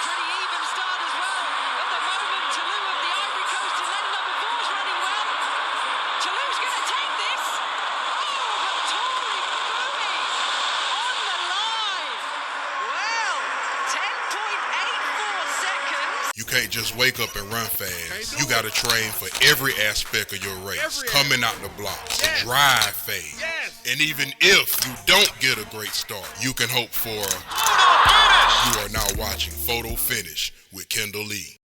pretty even start as well. At the moment, Ta Lou of the Ivory Coast and then number 4's running well. Ta Lou's going to take this. Oh, but Tori Bowie on the line. Well, 10.84 seconds. You can't just wake up and run fast. You got to train for every aspect of your race. Coming out the blocks, the drive phase. And even if you don't get a great start, you can hope for You are now watching Photo Finish with Kendall Lee.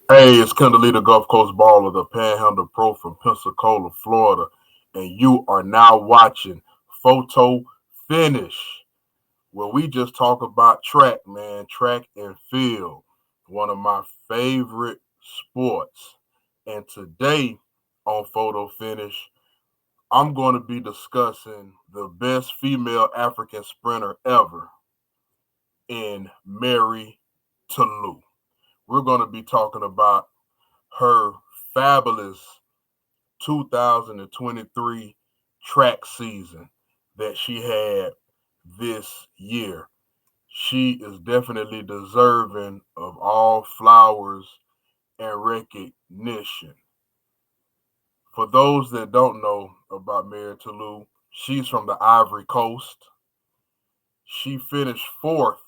Hey, it's Kendall Lee, the Gulf Coast baller, the Panhandle Pro from Pensacola, Florida, and you are now watching Photo Finish, where we just talk about track, man, track and field, one of my favorite sports. And today on Photo Finish, I'm going to be discussing the best female African sprinter ever in Marie-Josee Ta Lou. We're going to be talking about her fabulous 2023 track season that she had this year. She is definitely deserving of all flowers and recognition. For those that don't know about Marie-Josee Ta Lou, she's from the Ivory Coast. She finished fourth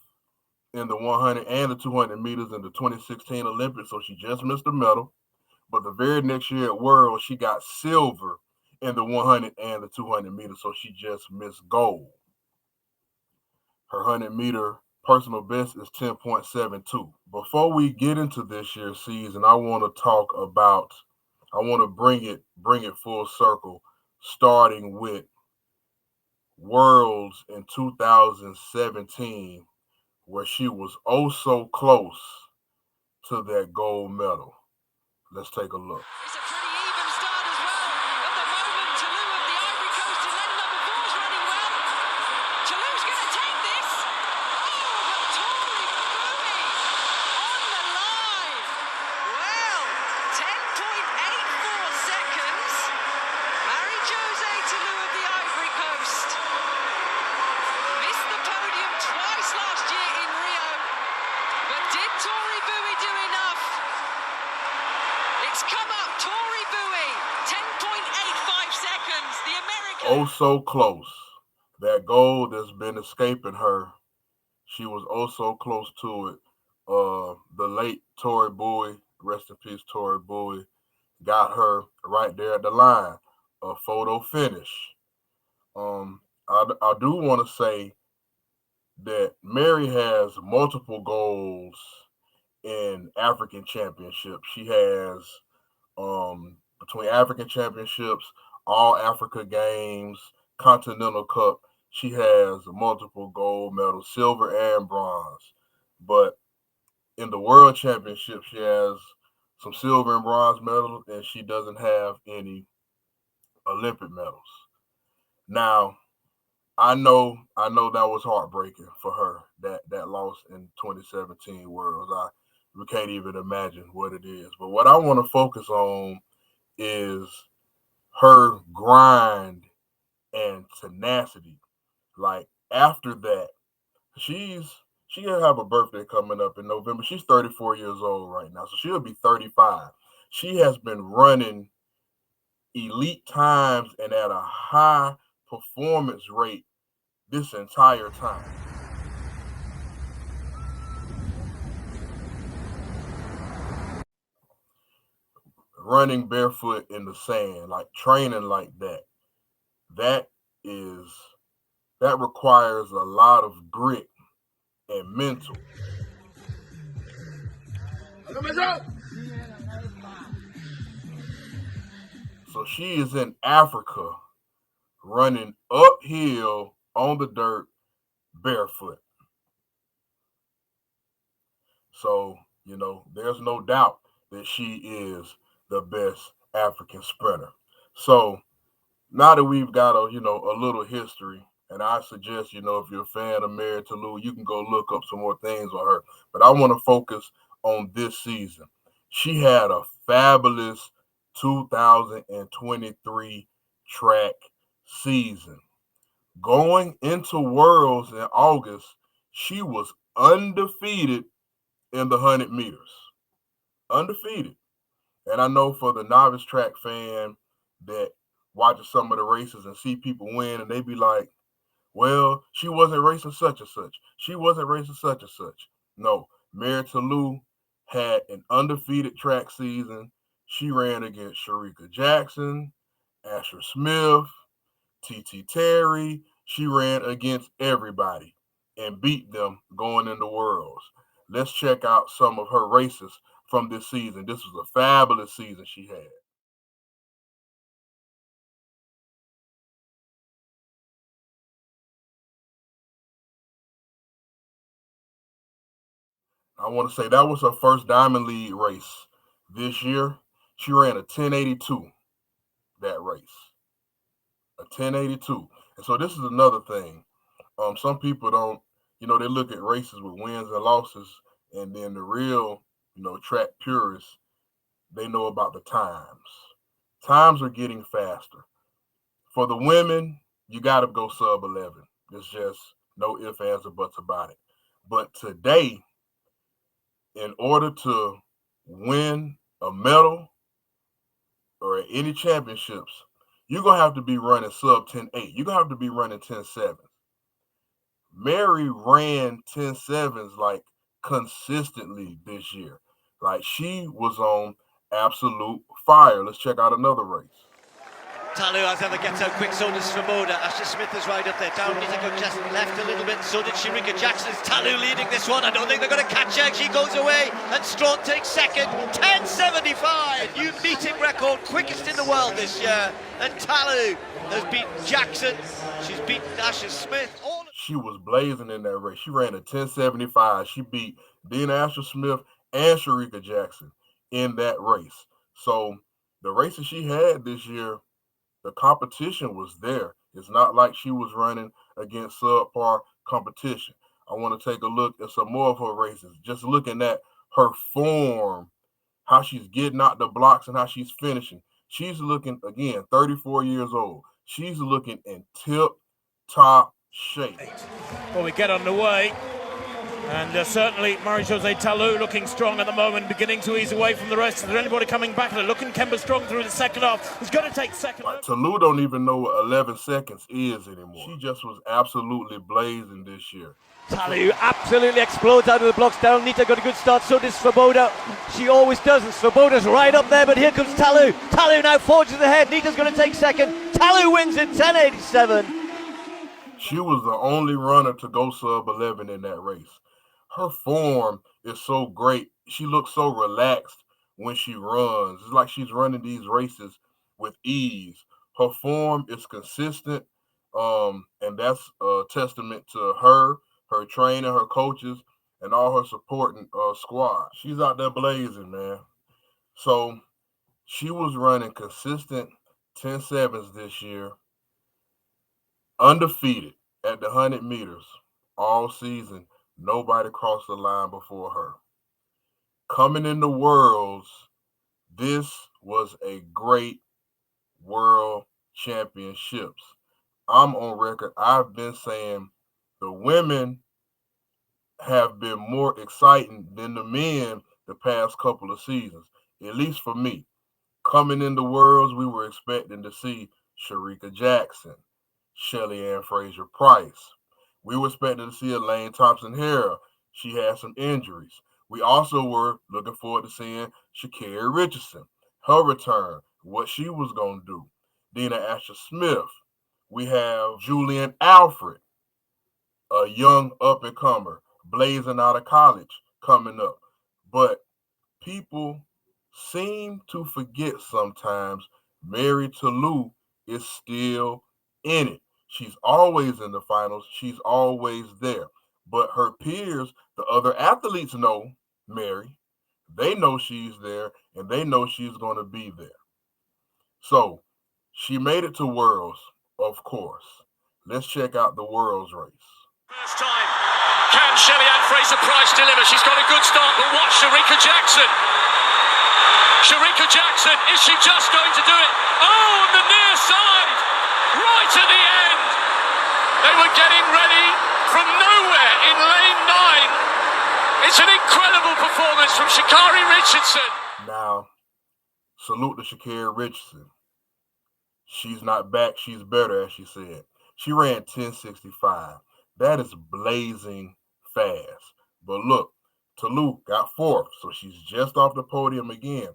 in the 100 and the 200 meters in the 2016 Olympics, so she just missed a medal. But the very next year at World, she got silver in the 100 and the 200 meters, so she just missed gold. Her 100-meter personal best is 10.72. Before we get into this year's season, I want to bring it full circle, starting with Worlds in 2017, where she was oh so close to that gold medal. Let's take a look. It's a pretty even start as well. At the moment, Ta Lou of the Ivory Coast and then number 4's running well. Ta Lou's going to take this. Oh, but Tori Bowie on the line. Well, 10.84 seconds. Marie-Josee Ta Lou of the Ivory Coast. Missed the podium twice last year in Rio. But did Tori Bowie do enough? It's come up, Tori Bowie, 10.85 seconds, the American. Oh so close. That goal that's been escaping her, she was oh so close to it. The late Tori Bowie, rest in peace Tori Bowie, got her right there at the line. A photo finish. I do want to say that Mary has multiple goals in African championships. She has between African championships, all Africa games, Continental Cup, she has multiple gold medals, silver and bronze. But in the World Championship, she has some silver and bronze medals, and she doesn't have any Olympic medals. Now, I know that was heartbreaking for her, that loss in 2017 Worlds. We can't even imagine what it is. But what I want to focus on is her grind and tenacity. Like after that, she gonna have a birthday coming up in November. She's 34 years old right now, so she'll be 35. She has been running elite times and at a high performance rate this entire time. Running barefoot in the sand, like training like that is that requires a lot of grit and mental. So she is in Africa running uphill on the dirt barefoot. So, there's no doubt that she is the best African sprinter. So now that we've got a little history, and I suggest, if you're a fan of Marie-Josee Ta Lou, you can go look up some more things on her. But I want to focus on this season. She had a fabulous 2023 track season. Going into Worlds in August, she was undefeated in the 100 meters. Undefeated. And I know for the novice track fan that watches some of the races and see people win, and they be like, well, she wasn't racing such and such. She wasn't racing such and such. No, Marie-Josee Ta Lou had an undefeated track season. She ran against Shericka Jackson, Asher Smith, T.T. Terry. She ran against everybody and beat them going into Worlds. Let's check out some of her races from this season. This was a fabulous season she had. I want to say that was her first Diamond League race this year. She ran a 1082 that race. A 1082. And so this is another thing. Some people don't, they look at races with wins and losses, and then the real, track purists, they know about the times. Times are getting faster. For the women, you got to go sub 11. There's just no ifs, ands, or buts about it. But today, in order to win a medal or any championships, you're going to have to be running sub 10.8. You're going to have to be running 10.7. Mary ran 10.7s like consistently this year. Like she was on absolute fire. Let's check out another race. Ta Lou has ever gets out quick, so does Svoboda. Asher Smith is right up there. Down needs to go just left a little bit, so did Shericka Jackson. It's Ta Lou leading this one. I don't think they're going to catch her. She goes away, and Strawn takes second. 10.75. New meeting record, quickest in the world this year. And Ta Lou has beaten Jackson. She's beaten Asher Smith. She was blazing in that race. She ran a 10.75. She beat Dina Asher Smith and Shericka Jackson in that race. So the races she had this year, the competition was there. It's not like she was running against subpar competition. I want to take a look at some more of her races, just looking at her form, how she's getting out the blocks and how she's finishing. She's looking, again, 34 years old. She's looking in tip-top shape. Well, we get underway, and certainly Marie-Josee Ta Lou looking strong at the moment, beginning to ease away from the rest. Is there anybody coming back? Looking Kemba Strong through the second half. He's going to take second. Ta Lou don't even know what 11 seconds is anymore. She just was absolutely blazing this year. Ta Lou absolutely explodes out of the blocks. Down Nita got a good start, so does Svoboda. She always does, and Svoboda's right up there, but here comes Ta Lou. Ta Lou now forges ahead. Nita's going to take second. Ta Lou wins in 10.87. She was the only runner to go sub 11 in that race. Her form is so great. She looks so relaxed when she runs. It's like she's running these races with ease. Her form is consistent, and that's a testament to her trainer, her coaches, and all her supporting squad. She's out there blazing, man. So she was running consistent 10.7s this year, undefeated at the 100 meters all season. Nobody crossed the line before her. Coming in the Worlds, this was a great World Championships. I'm on record. I've been saying the women have been more exciting than the men the past couple of seasons, at least for me. Coming in the Worlds, we were expecting to see Shericka Jackson, Shelly Ann Fraser-Price. We were expecting to see Elaine Thompson-Herah. She had some injuries. We also were looking forward to seeing Sha'Carri Richardson, her return, what she was going to do. Dina Asher Smith. We have Julian Alfred, a young up-and-comer, blazing out of college, coming up. But people seem to forget sometimes Marie-Josee Ta Lou is still in it. She's always in the finals. She's always there. But her peers, the other athletes know Mary. They know she's there, and they know she's going to be there. So she made it to Worlds, of course. Let's check out the Worlds race. First time. Can Shelly Ann Fraser-Price deliver? She's got a good start, but watch Shericka Jackson. Shericka Jackson, is she just going to do it? Oh, on the near side, right at the end. They were getting ready from nowhere in lane 9. It's an incredible performance from Sha'Carri Richardson. Now, salute to Sha'Carri Richardson. She's not back, she's better, as she said. She ran 10.65. That is blazing fast. But look, Ta Lou got fourth, so she's just off the podium again.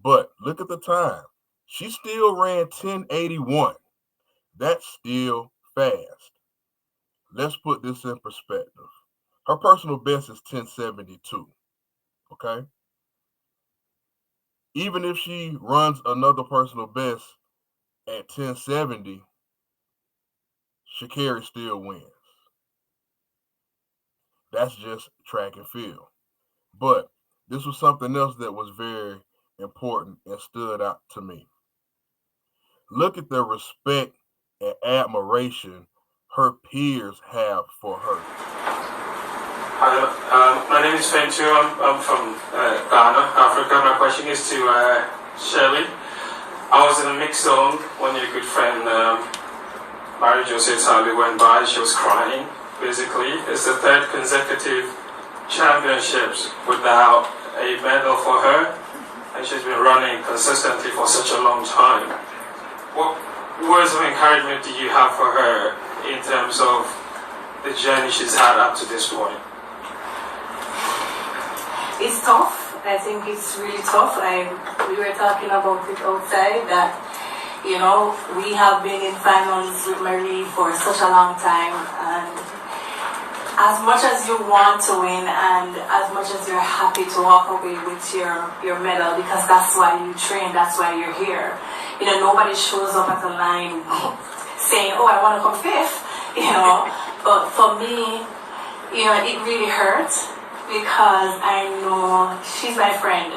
But look at the time. She still ran 10.81. That's still fast. Let's put this in perspective. Her personal best is 10.72. Okay? Even if she runs another personal best at 10.70, Sha'Carri still wins. That's just track and field. But this was something else that was very important and stood out to me. Look at the respect and admiration her peers have for her. Hi, my name is Fentu. I'm from Ghana, Africa. My question is to Shirley. I was in a mixed zone when your good friend Marie-Josee Ta Lou went by. She was crying, basically. It's the third consecutive championships without a medal for her, and she's been running consistently for such a long time. What words of encouragement do you have for her in terms of the journey she's had up to this point? It's tough. I think it's really tough. We were talking about it outside that, you know, we have been in finals with Marie for such a long time, and as much as you want to win and as much as you're happy to walk away with your medal, because that's why you train, that's why you're here. You know, nobody shows up at the line saying, oh, I want to come fifth, you know. But for me, you know, it really hurts because I know she's my friend.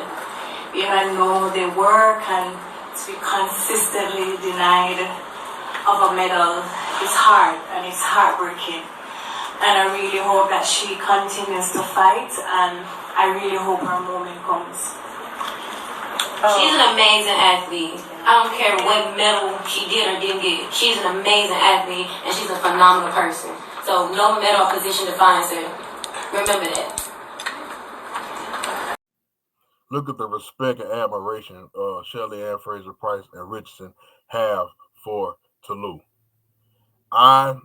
You know, I know they work, and to be consistently denied of a medal is hard and it's heartbreaking. And I really hope that she continues to fight, and I really hope her moment comes. She's an amazing athlete. I don't care what medal she did or didn't get. She's an amazing athlete, and she's a phenomenal person. So no medal position defines her. Remember that. Look at the respect and admiration Shelly Ann Fraser-Pryce and Richardson have for Ta Lou. I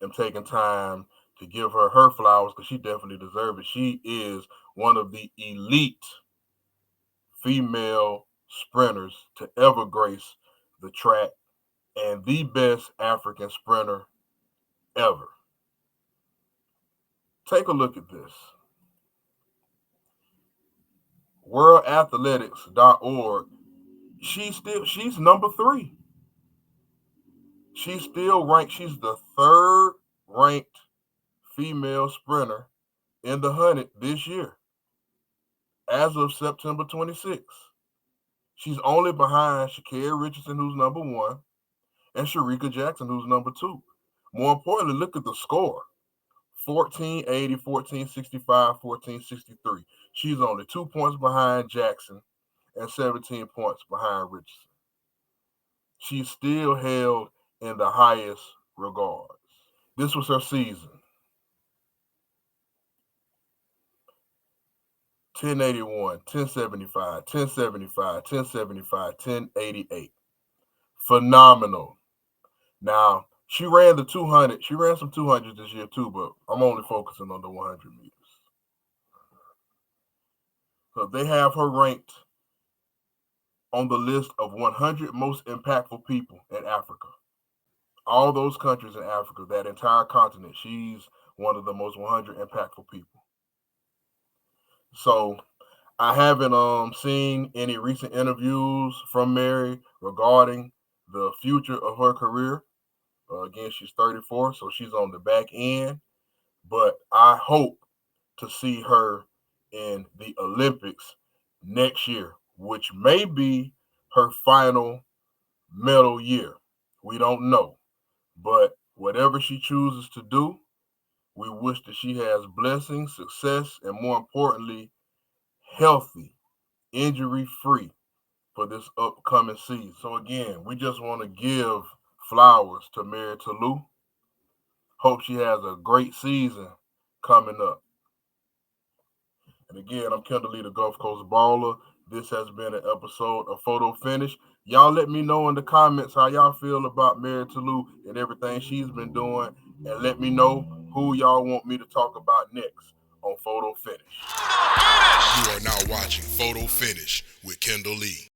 am taking time to give her her flowers because she definitely deserves it. She is one of the elite female sprinters to ever grace the track and the best African sprinter ever. Take a look at this. WorldAthletics.org. She's number 3. She's still ranked. She's the 3rd ranked female sprinter in the 100 this year, as of September 26th. She's only behind Sha'Carri Richardson, who's number 1, and Shericka Jackson, who's number 2. More importantly, look at the score. 1480, 1465, 1463. She's only 2 points behind Jackson and 17 points behind Richardson. She's still held in the highest regards. This was her season. 1081, 1075, 1075, 1075, 1088. Phenomenal. Now, she ran the 200. She ran some 200s this year too, but I'm only focusing on the 100 meters. So they have her ranked on the list of 100 most impactful people in Africa. All those countries in Africa, that entire continent, she's one of the most 100 impactful people. So I haven't seen any recent interviews from Mary regarding the future of her career. Again, she's 34, so she's on the back end. But I hope to see her in the Olympics next year, which may be her final medal year. We don't know. But whatever she chooses to do, we wish that she has blessings, success, and more importantly, healthy, injury-free for this upcoming season. So again, we just want to give flowers to Marie-Josee Ta Lou. Hope she has a great season coming up. And again, I'm Kendall Lee, the Gulf Coast Baller. This has been an episode of Photo Finish. Y'all let me know in the comments how y'all feel about Marie-Josee Ta Lou and everything she's been doing. And let me know who y'all want me to talk about next on Photo Finish. You are now watching Photo Finish with Kendall Lee.